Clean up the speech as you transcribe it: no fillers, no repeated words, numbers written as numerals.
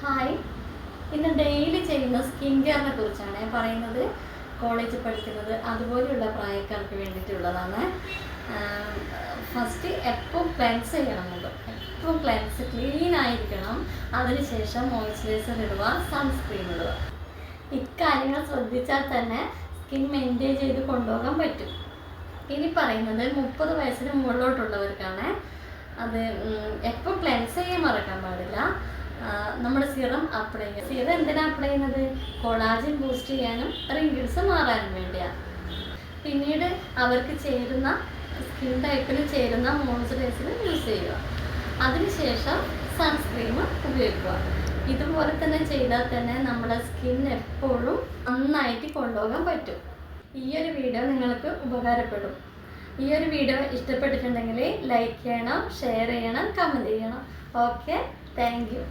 Hi, ഇന്ന് daily ചെയ്യുന്ന skin കെയറിനെ കുറിച്ചാണ് പറയുന്നത്. കോളേജിൽ പഠിക്കുന്നത് അതുപോലെയുള്ള പ്രായക്കാർക്ക് വേണ്ടിയിട്ടുള്ളതാണ്. ഫസ്റ്റ് എപ്പോൾ ക്ലെൻസ് ചെയ്യണമെന്നുണ്ട്, എപ്പോൾ ക്ലെൻസ് ക്ലീൻ ആയിരിക്കണം. അതിനുശേഷം മോയ്സ്ചറൈസർ ഇടുക, സൺസ്ക്രീൻ ഇടുക. ഇക്കാര്യങ്ങൾ ശ്രദ്ധിച്ചാൽ തന്നെ സ്കിൻ മെയിൻറ്റെയിൻ ചെയ്ത് കൊണ്ടുപോകാൻ പറ്റും. ഇനി പറയുന്നത് 30 വയസ്സിന് മുകളിലോട്ടുള്ളവർക്കാണ്. അത് എപ്പോൾ ക്ലെൻസ് ചെയ്യാൻ മറക്കാൻ പാടില്ല. നമ്മുടെ സിറം അപ്ലൈ ചെയ്യുക. സിറം എന്തിനാണ് അപ്ലൈ ചെയ്യുന്നത്? കൊളാജൻ ബൂസ്റ്റ് ചെയ്യാനും റിങ്കിൾസ് മാറാനും വേണ്ടിയാണ്. പിന്നീട് അവർക്ക് ചേരുന്ന സ്കിൻ ടൈപ്പിന് ചേരുന്ന മോയ്സ്ചറൈസർ യൂസ് ചെയ്യുക. അതിനുശേഷം സൺസ്ക്രീം ഉപയോഗിക്കുക. ഇതുപോലെ തന്നെ ചെയ്താൽ തന്നെ നമ്മുടെ സ്കിൻ എപ്പോഴും നന്നായിട്ട് കൊണ്ടുപോകാൻ പറ്റും. ഈ ഒരു വീഡിയോ നിങ്ങൾക്ക് ഉപകാരപ്പെടും. ഈ ഒരു വീഡിയോ ഇഷ്ടപ്പെട്ടിട്ടുണ്ടെങ്കിൽ ലൈക്ക് ചെയ്യണം, ഷെയർ ചെയ്യണം, കമൻറ്റ് ചെയ്യണം. Okay, thank you.